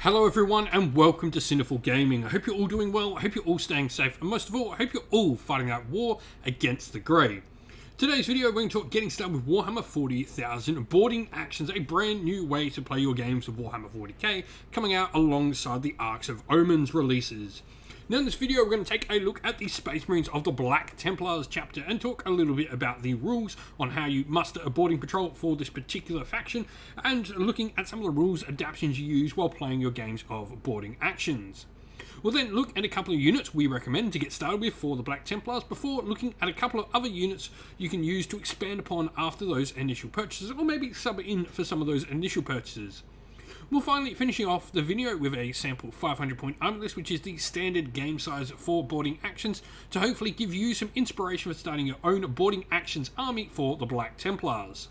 Hello everyone and welcome to Sinful Gaming. I hope you're all doing well, I hope you're all staying safe, and most of all, I hope you're all fighting that war against the grey. Today's video, we're going to talk getting started with Warhammer 40,000 boarding actions, a brand new way to play your games of Warhammer 40k, coming out alongside the Arcs of Omens releases. Now in this video, we're going to take a look at the Space Marines of the Black Templars chapter and talk a little bit about the rules on how you muster a boarding patrol for this particular faction, and looking at some of the rules adaptations you use while playing your games of boarding actions. We'll then look at a couple of units we recommend to get started with for the Black Templars before looking at a couple of other units you can use to expand upon after those initial purchases, or maybe sub in for some of those initial purchases. We'll finally finishing off the video with a sample 500 point army list, which is the standard game size for boarding actions, to hopefully give you some inspiration for starting your own boarding actions army for the Black Templars.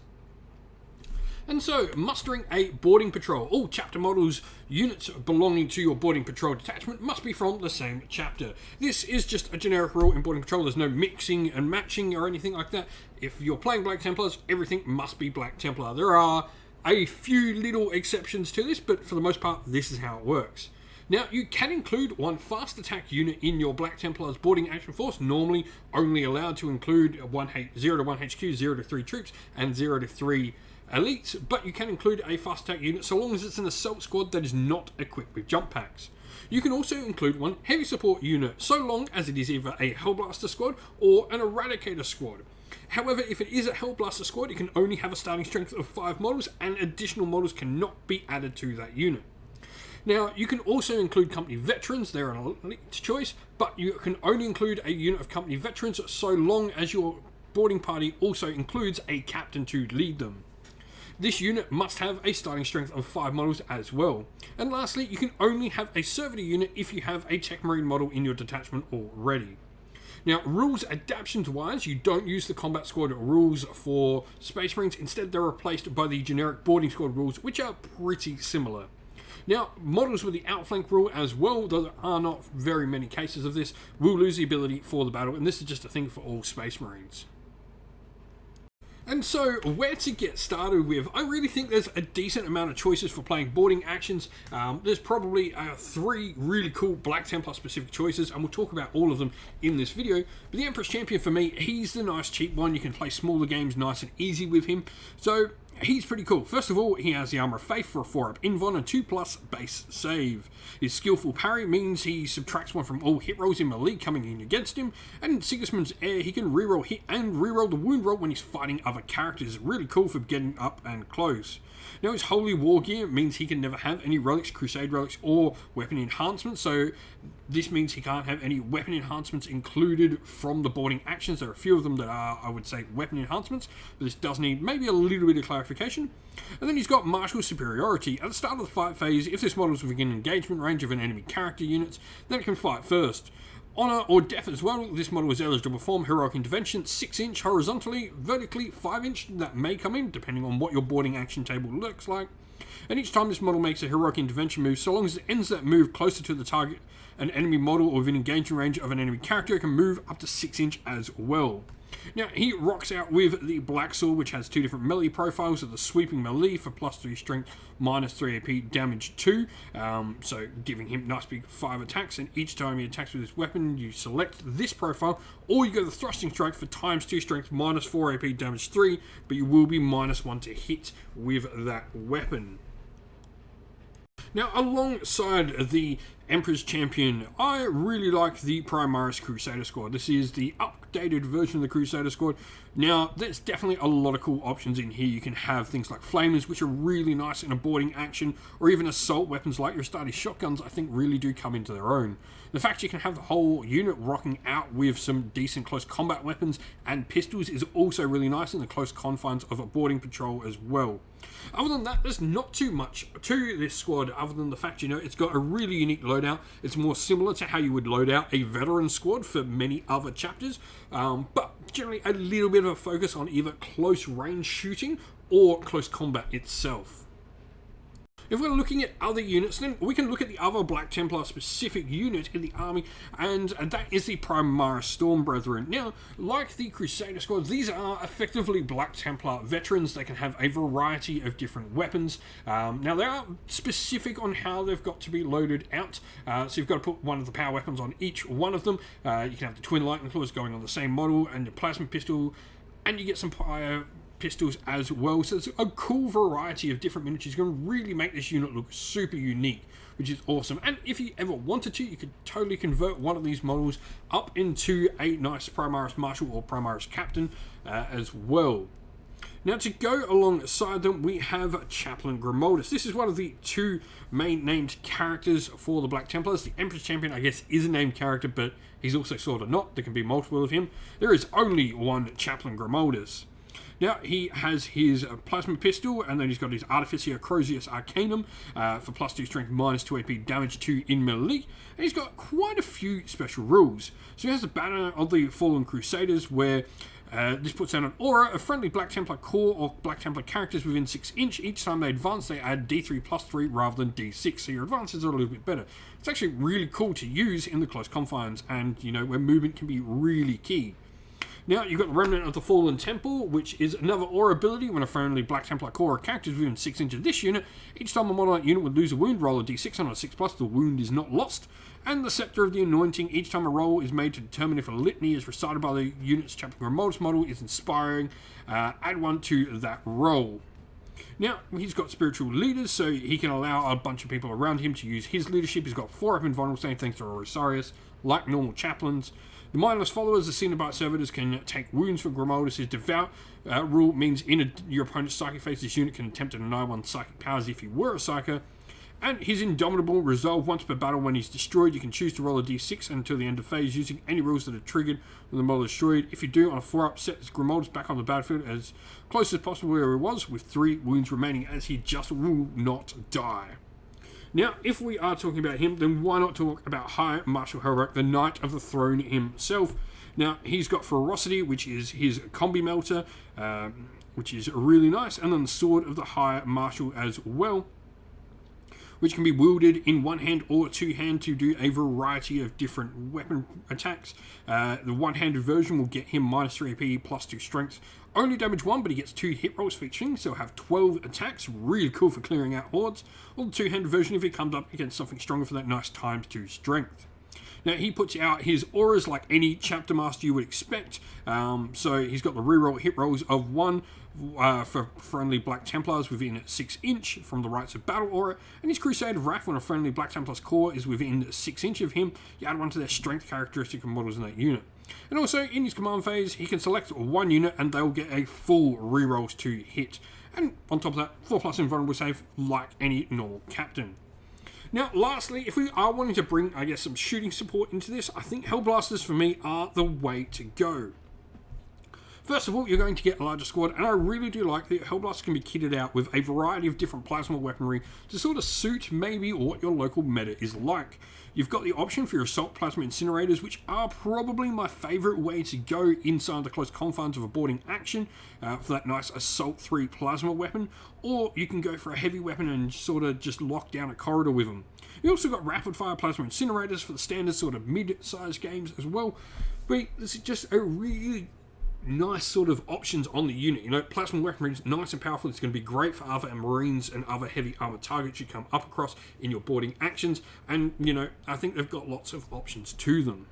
And so, mustering a boarding patrol. All chapter models, units belonging to your boarding patrol detachment must be from the same chapter. This is just a generic rule in boarding patrol. There's no mixing and matching or anything like that. If you're playing Black Templars, everything must be Black Templar. There are a few little exceptions to this, but for the most part, this is how it works. Now, you can include one fast attack unit in your Black Templars boarding action force, normally only allowed to include 0 to 1 HQ, 0 to 3 troops, and 0 to 3 elites, but you can include a fast attack unit so long as it's an assault squad that is not equipped with jump packs. You can also include one heavy support unit, so long as it is either a Hellblaster squad or an Eradicator squad. However, if it is a Hellblaster squad, it can only have a starting strength of 5 models, and additional models cannot be added to that unit. Now, you can also include company veterans. They're an elite choice, but you can only include a unit of company veterans so long as your boarding party also includes a captain to lead them. This unit must have a starting strength of 5 models as well. And lastly, you can only have a servitor unit if you have a Tech Marine model in your detachment already. Now, rules adaptations wise, you don't use the combat squad rules for Space Marines. Instead, they're replaced by the generic boarding squad rules, which are pretty similar. Now, models with the outflank rule as well, though there are not very many cases of this, will lose the ability for the battle, and this is just a thing for all Space Marines. And so, where to get started with? I really think there's a decent amount of choices for playing boarding actions. There's probably 3 really cool Black Templar specific choices, and we'll talk about all of them in this video. But the Emperor's Champion, for me, he's the nice cheap one. You can play smaller games nice and easy with him. So, he's pretty cool. First of all, he has the Armor of Faith for a 4-up invuln and 2+ base save. His skillful parry means he subtracts 1 from all hit rolls in melee coming in against him, and in Sigismund's Heir, he can reroll hit and reroll the wound roll when he's fighting other characters. Really cool for getting up and close. Now, his Holy War Gear means he can never have any relics, crusade relics, or weapon enhancements, so this means he can't have any weapon enhancements included from the boarding actions. There are a few of them that are, I would say, weapon enhancements, but this does need maybe a little bit of clarification. And then he's got Martial Superiority. At the start of the fight phase, if this model is within engagement range of an enemy character units, then it can fight first. Honor or Death as well, this model is eligible to perform Heroic Intervention, 6-inch horizontally, vertically 5-inch, that may come in depending on what your boarding action table looks like. And each time this model makes a Heroic Intervention move, so long as it ends that move closer to the target, an enemy model or within engagement range of an enemy character, it can move up to 6-inch as well. Now, he rocks out with the Black Sword, which has 2 different melee profiles of the sweeping melee for +3 strength, -3 AP, damage 2, so giving him nice big 5 attacks, and each time he attacks with this weapon, you select this profile, or you go the Thrusting Strike for ×2 strength, -4 AP, damage 3, but you will be -1 to hit with that weapon. Now, alongside the Emperor's Champion, I really like the Primaris Crusader Squad. This is the updated version of the Crusader Squad. Now, there's definitely a lot of cool options in here. You can have things like Flamers, which are really nice in a boarding action, or even assault weapons like your Astartes shotguns, I think really do come into their own. The fact you can have the whole unit rocking out with some decent close combat weapons and pistols is also really nice in the close confines of a boarding patrol as well. Other than that, there's not too much to this squad other than the fact, it's got a really unique loadout. It's more similar to how you would load out a veteran squad for many other chapters, but generally a little bit of a focus on either close range shooting or close combat itself. If we're looking at other units, then we can look at the other Black Templar specific unit in the army, and that is the Primaris Storm Brethren. Now, like the Crusader squad, these are effectively Black Templar veterans. They can have a variety of different weapons. Now, they are specific on how they've got to be loaded out, so you've got to put one of the power weapons on each one of them. You can have the twin lightning claws going on the same model, and the plasma pistol, and you get some pistols as well. So it's a cool variety of different miniatures. Going to really make this unit look super unique, which is awesome. And if you ever wanted to, you could totally convert one of these models up into a nice Primaris Marshal or Primaris Captain as well. Now, to go alongside them, we have Chaplain Grimaldus. This is one of the two main named characters for the Black Templars. The Emperor's Champion, I guess, is a named character, but he's also sort of not. There can be multiple of him. There is only one Chaplain Grimaldus. Now, he has his plasma pistol, and then he's got his Artificia Crozius Arcanum for +2 strength, -2 AP, damage 2 in melee. And he's got quite a few special rules. So he has the Banner of the Fallen Crusaders, where this puts down an aura of friendly Black Templar core or Black Templar characters within 6 inch. Each time they advance, they add D3 +3 rather than D6, so your advances are a little bit better. It's actually really cool to use in the close confines, and where movement can be really key. Now, you've got the Remnant of the Fallen Temple, which is another aura ability. When a friendly Black Templar core or character is within 6 inches of this unit, each time a model unit would lose a wound, roll a d6 on a 6+, the wound is not lost. And the Scepter of the Anointing, each time a roll is made to determine if a litany is recited by the unit's Chaplain Grimaldus model is inspiring, add 1 to that roll. Now, he's got spiritual leaders, so he can allow a bunch of people around him to use his leadership. He's got 4 up invulnerable, same things to Rosarius, like normal chaplains. The mindless followers, the Cenobite servitors, can take wounds from Grimaldus. His devout rule means your opponent's psychic phase, this unit can attempt to deny one psychic powers if he were a psyker. And his indomitable resolve, once per battle when he's destroyed, you can choose to roll a d6 until the end of phase using any rules that are triggered when the model is destroyed. If you do, on a 4-up, set Grimaldus back on the battlefield as close as possible where he was, with 3 wounds remaining, as he just will not die. Now, if we are talking about him, then why not talk about High Marshal Heroic, the Knight of the Throne himself. Now, he's got Ferocity, which is his combi melter, which is really nice, and then the Sword of the High Marshal as well, which can be wielded in one hand or two hand to do a variety of different weapon attacks. The one-handed version will get him -3 AP, +2 strength, only damage 1, but he gets 2 hit rolls for each thing, so he'll have 12 attacks, really cool for clearing out hordes. Or the two-handed version, if he comes up against something stronger for that nice ×2 strength. Now, he puts out his auras like any chapter master you would expect. So he's got the reroll hit rolls of 1 for friendly Black Templars within 6 inch from the Rites of Battle aura, and his Crusade of Wrath, when a friendly Black Templar's core is within 6 inch of him, you add 1 to their strength characteristic of models in that unit. And also, in his command phase, he can select 1 unit and they'll get a full rerolls to hit. And on top of that, 4+ invulnerable save like any normal captain. Now, lastly, if we are wanting to bring, I guess, some shooting support into this, I think Hellblasters, for me, are the way to go. First of all, you're going to get a larger squad, and I really do like that Hellblasters can be kitted out with a variety of different plasma weaponry to sort of suit maybe what your local meta is like. You've got the option for your Assault Plasma Incinerators, which are probably my favourite way to go inside the close confines of a boarding action for that nice Assault 3 plasma weapon, or you can go for a heavy weapon and sort of just lock down a corridor with them. You also got Rapid Fire Plasma Incinerators for the standard sort of mid-sized games as well, but this is just a really nice sort of options on the unit. Plasma weaponry is nice and powerful. It's going to be great for other Marines and other heavy armored targets you come up across in your boarding actions, and I think they've got lots of options to them.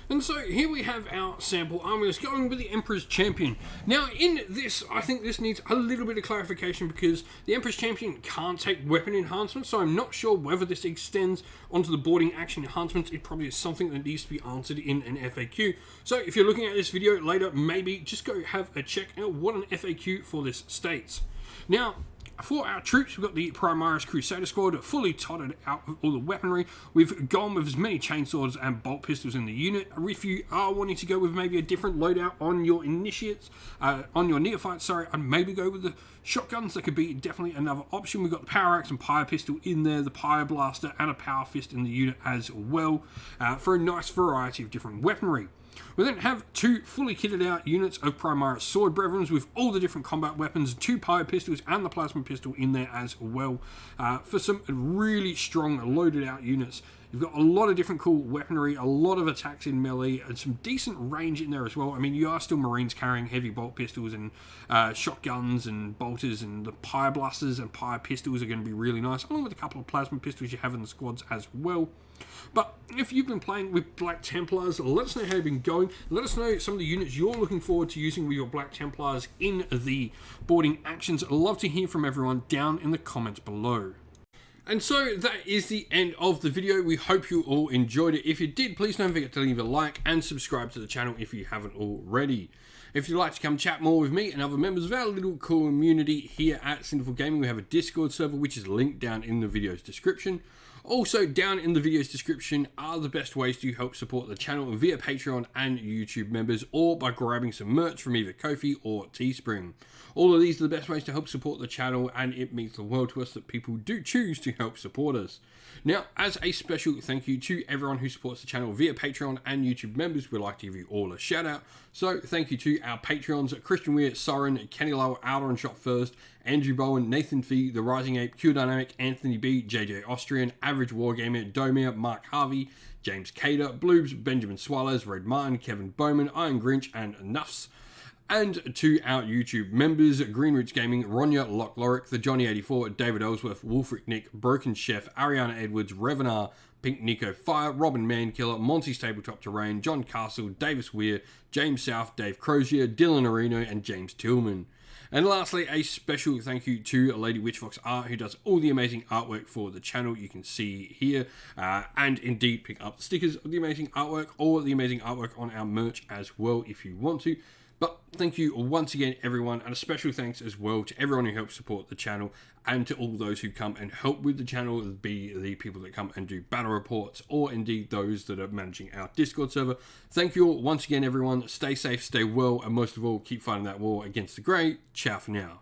And so here we have our sample armies going with the Emperor's Champion. Now in this, I think this needs a little bit of clarification because the Emperor's Champion can't take weapon enhancements, so I'm not sure whether this extends onto the boarding action enhancements. It probably is something that needs to be answered in an FAQ. So if you're looking at this video later, maybe just go have a check out what an FAQ for this states. Now, for our troops, we've got the Primaris Crusader squad fully totted out with all the weaponry. We've gone with as many chainswords and bolt pistols in the unit. If you are wanting to go with maybe a different loadout on your initiates, on your neophytes, I'd maybe go with the shotguns. That could be definitely another option. We've got the Power Axe and Pyre Pistol in there, the Pyre Blaster and a Power Fist in the unit as well, for a nice variety of different weaponry. We then have 2 fully kitted out units of Primaris Sword Brethren with all the different combat weapons, 2 Pyre Pistols and the Plasma Pistol in there as well, for some really strong loaded out units. You've got a lot of different cool weaponry, a lot of attacks in melee, and some decent range in there as well. I mean, you are still Marines carrying heavy bolt pistols and shotguns and bolters, and the Pyre Blasters and Pyre Pistols are going to be really nice, along with a couple of Plasma Pistols you have in the squads as well. But if you've been playing with Black Templars, let us know how you've been going. Let us know some of the units you're looking forward to using with your Black Templars in the boarding actions. I'd love to hear from everyone down in the comments below. And so that is the end of the video. We hope you all enjoyed it. If you did, please don't forget to leave a like and subscribe to the channel if you haven't already. If you'd like to come chat more with me and other members of our little community here at Sinful Gaming, we have a Discord server which is linked down in the video's description. Also, down in the video's description are the best ways to help support the channel via Patreon and YouTube members, or by grabbing some merch from either Ko-fi or Teespring. All of these are the best ways to help support the channel, and it means the world to us that people do choose to help support us. Now, as a special thank you to everyone who supports the channel via Patreon and YouTube members, we'd like to give you all a shout out. So thank you to our Patreons, Christian Weir, Soren, Kenny Lowe, Outer and Shot First, Andrew Bowen, Nathan Fee, The Rising Ape, Q Dynamic, Anthony B, JJ Austrian, Average Wargamer, Domir, Mark Harvey, James Cater, Bloobs, Benjamin Swallows, Red Martin, Kevin Bowman, Iron Grinch, and Nuffs. And to our YouTube members, Greenroots Gaming, Ronya, Loch Lorick, The Johnny84, David Ellsworth, Wolfric Nick, Broken Chef, Ariana Edwards, Revenar, Pink Nico Fire, Robin Mankiller, Monty's Tabletop Terrain, John Castle, Davis Weir, James South, Dave Crozier, Dylan Areno, and James Tillman. And lastly, a special thank you to Lady Witchfox Art, who does all the amazing artwork for the channel. You can see here, and indeed pick up the stickers of the amazing artwork, or the amazing artwork on our merch as well if you want to. But thank you once again, everyone, and a special thanks as well to everyone who helps support the channel, and to all those who come and help with the channel, be the people that come and do battle reports, or indeed those that are managing our Discord server. Thank you all once again, everyone. Stay safe, stay well, and most of all, keep fighting that war against the grey. Ciao for now.